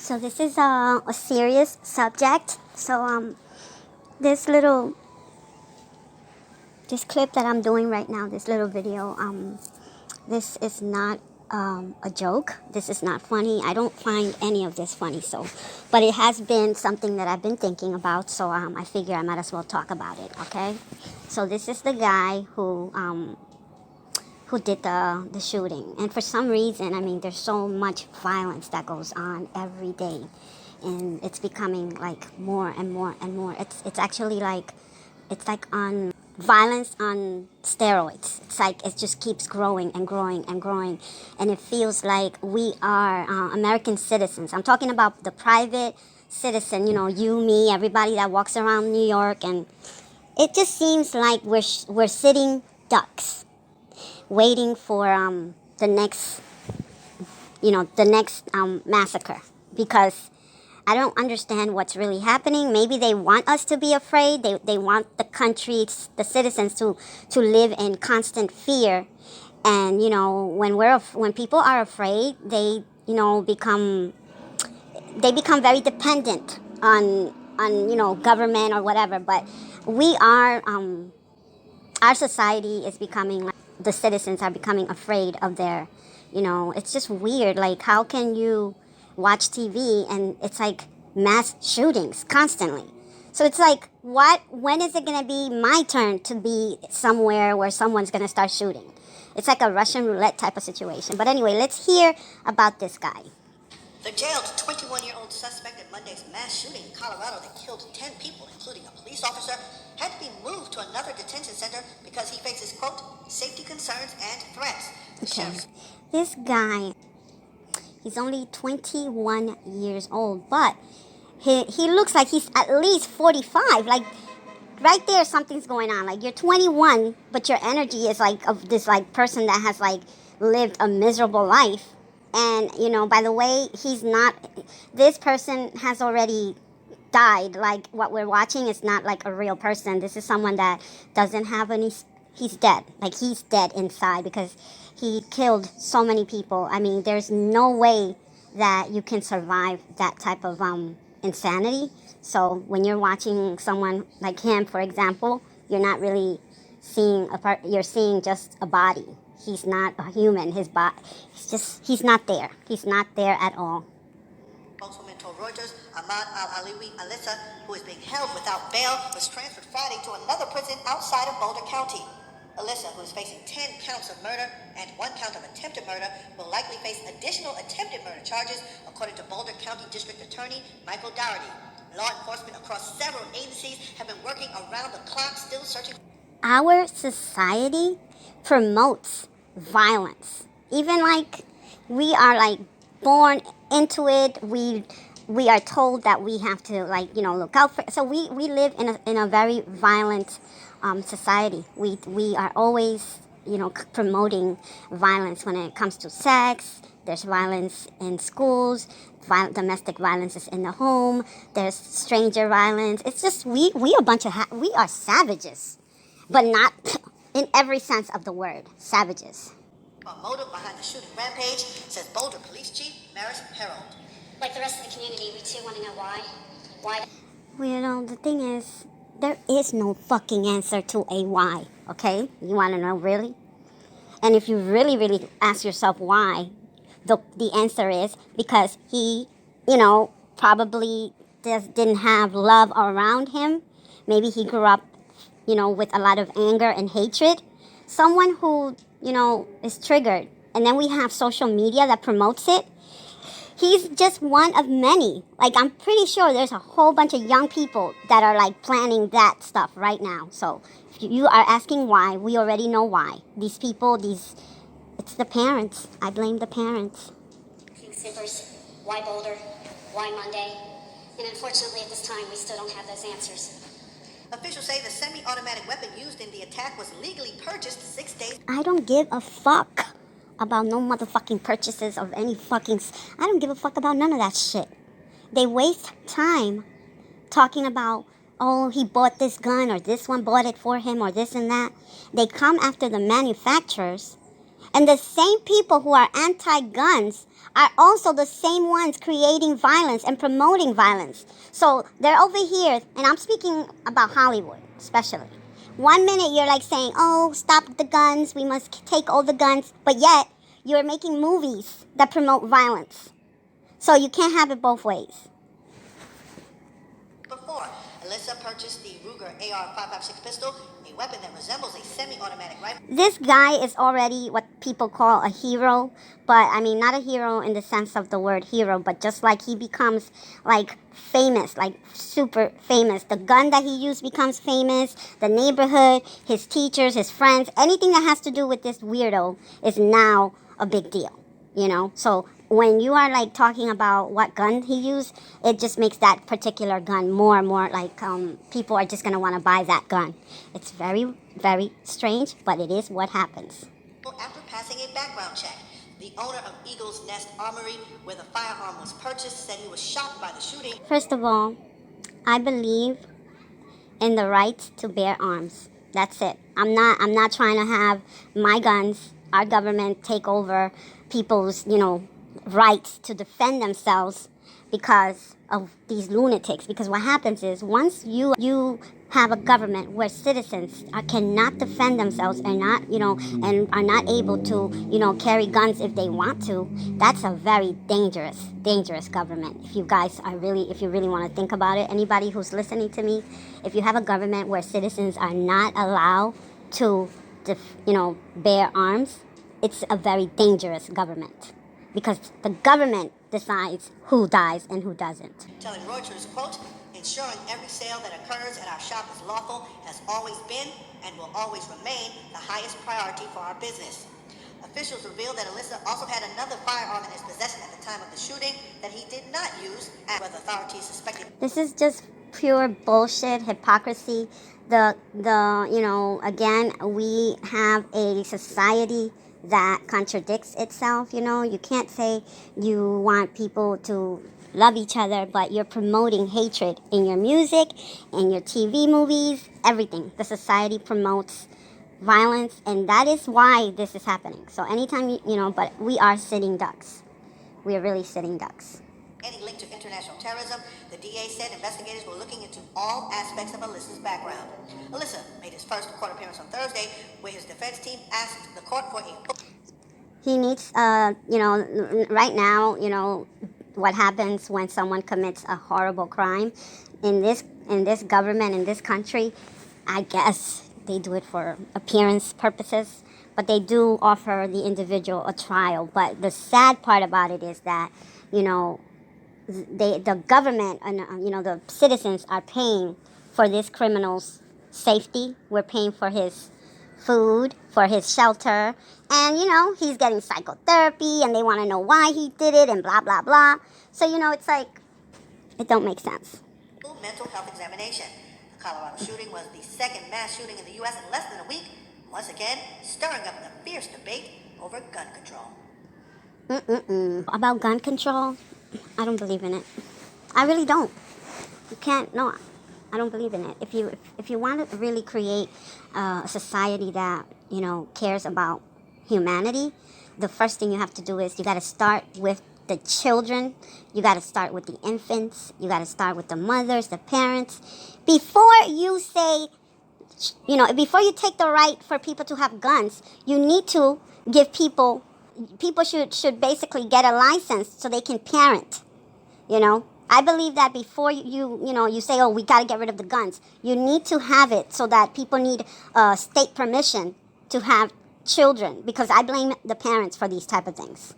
So this is a serious subject. So this clip that I'm doing right now, this little video, this is not a joke. This is not funny. I don't find any of this funny. But it has been something that I've been thinking about. So I figure I might as well talk about it. Okay. So this is the guy who did the shooting. And for some reason, I mean, there's so much violence that goes on every day. And it's becoming like more and more and more. It's actually like, it's like on violence on steroids. It's like it just keeps growing and growing and growing. And it feels like we are American citizens. I'm talking about the private citizen, you know, you, me, everybody that walks around New York. And it just seems like we're sitting ducks waiting for the next, massacre, because I don't understand what's really happening. Maybe they want us to be afraid. They want the country, the citizens to live in constant fear. And, you know, when people are afraid, they become very dependent on government or whatever. But we are, our society is becoming like, the citizens are becoming afraid of their, it's just weird. Like, how can you watch TV and it's like mass shootings constantly? So it's like, when is it going to be my turn to be somewhere where someone's going to start shooting? It's like a Russian roulette type of situation. But anyway, let's hear about this guy. The jailed 21-year-old suspect in Monday's mass shooting in Colorado that killed 10 people, including a police officer, had to be moved to another detention center because he faces, quote, safety concerns and threats. Okay. This guy, he's only 21 years old, but he looks like he's at least 45. Like, right there, something's going on. Like, you're 21, but your energy is like of this like person that has like lived a miserable life. And, by the way, this person has already died. Like, what we're watching is not like a real person. This is someone that doesn't have he's dead. Like, he's dead inside because he killed so many people. I mean, there's no way that you can survive that type of insanity. So when you're watching someone like him, for example, you're not really seeing you're seeing just a body. He's not a human. His body, he's not there. He's not there at all. Spokeswoman told Reuters Ahmad Al-Aliwi Alyssa, who is being held without bail, was transferred Friday to another prison outside of Boulder County. Alyssa, who is facing 10 counts of murder and 1 count of attempted murder, will likely face additional attempted murder charges, according to Boulder County District Attorney Michael Dougherty. Law enforcement across several agencies have been working around the clock, still searching. Our society promotes violence. Even like we are like born into it. We are told that we have to look out for. So we live in a very violent society. We are always promoting violence when it comes to sex. There's violence in schools. Domestic violence is in the home. There's stranger violence. It's just we a bunch of we are savages, but not in every sense of the word. Savages. Motive behind the shooting rampage, says Boulder Police Chief Maris Herold. Like the rest of the community, we too want to know why. Why? Well, the thing is, there is no fucking answer to a why. Okay, you want to know really? And if you really, really ask yourself why, the answer is because he, probably didn't have love around him. Maybe he grew up, with a lot of anger and hatred. Someone who, is triggered. And then we have social media that promotes it. He's just one of many. Like, I'm pretty sure there's a whole bunch of young people that are, like, planning that stuff right now. So, if you are asking why, we already know why. These people, it's the parents. I blame the parents. Zippers, why Boulder? Why Monday? And unfortunately, at this time, we still don't have those answers. Officials say the semi-automatic weapon used in the attack was legally purchased 6 days. I don't give a fuck about no motherfucking purchases of any fucking. I don't give a fuck about none of that shit. They waste time talking about, oh, he bought this gun or this one bought it for him or this and that. They come after the manufacturers And the same people who are anti-guns are also the same ones creating violence and promoting violence. So they're over here, and I'm speaking about Hollywood especially. One minute you're like saying, oh, stop the guns, we must take all the guns, but yet you're making movies that promote violence. So you can't have it both ways. Before, Alyssa purchased the Ruger AR-556 pistol, a weapon that resembles a semi-automatic rifle. This guy is already what people call a hero, but I mean not a hero in the sense of the word hero, but just like he becomes like famous, like super famous. The gun that he used becomes famous, the neighborhood, his teachers, his friends, anything that has to do with this weirdo is now a big deal, you know? So when you are like talking about what gun he used, it just makes that particular gun more and more like people are just going to want to buy that gun. It's very, very strange, but it is what happens. After passing a background check, the owner of Eagle's Nest Armory, where the firearm was purchased, said he was shocked by the shooting. First of all, I believe in the right to bear arms. That's it. I'm not trying to have my guns, our government take over people's, rights to defend themselves because of these lunatics. Because what happens is once you have a government where citizens cannot defend themselves and not, and are not able to, carry guns if they want to, that's a very dangerous government. If you really want to think about it, anybody who's listening to me, if you have a government where citizens are not allowed to, bear arms, it's a very dangerous government. Because the government decides who dies and who doesn't. Telling Reuters, quote, ensuring every sale that occurs at our shop is lawful has always been and will always remain the highest priority for our business. Officials revealed that Alyssa also had another firearm in his possession at the time of the shooting that he did not use, and whether authorities suspected. This is just pure bullshit, hypocrisy. Again, we have a society that contradicts itself, You can't say you want people to love each other, but you're promoting hatred in your music, in your TV movies, everything. The society promotes violence, and that is why this is happening. So anytime, but we are sitting ducks. We are really sitting ducks. Any link to international terrorism, the DA said investigators were looking into all aspects of Alyssa's background. Alyssa made his first court appearance on Thursday, where his defense team asked the court for a... He needs, right now, what happens when someone commits a horrible crime in this government, in this country, I guess they do it for appearance purposes, but they do offer the individual a trial. But the sad part about it is that, the government and, the citizens are paying for this criminal's safety. We're paying for his food, for his shelter, and, he's getting psychotherapy, and they want to know why he did it, and blah, blah, blah. So, it's like, it don't make sense. Mental health examination. The Colorado shooting was the second mass shooting in the U.S. in less than a week, once again stirring up the fierce debate over gun control. About gun control, I don't believe in it. I really don't. You can't, no, I don't believe in it. If you want to really create a society that, cares about humanity, the first thing you have to do is you got to start with the children. You got to start with the infants. You got to start with the mothers, the parents. Before you say, before you take the right for people to have guns, you need to give people should basically get a license so they can parent, I believe that before you say, oh, we got to get rid of the guns, you need to have it so that people need state permission to have children, because I blame the parents for these type of things.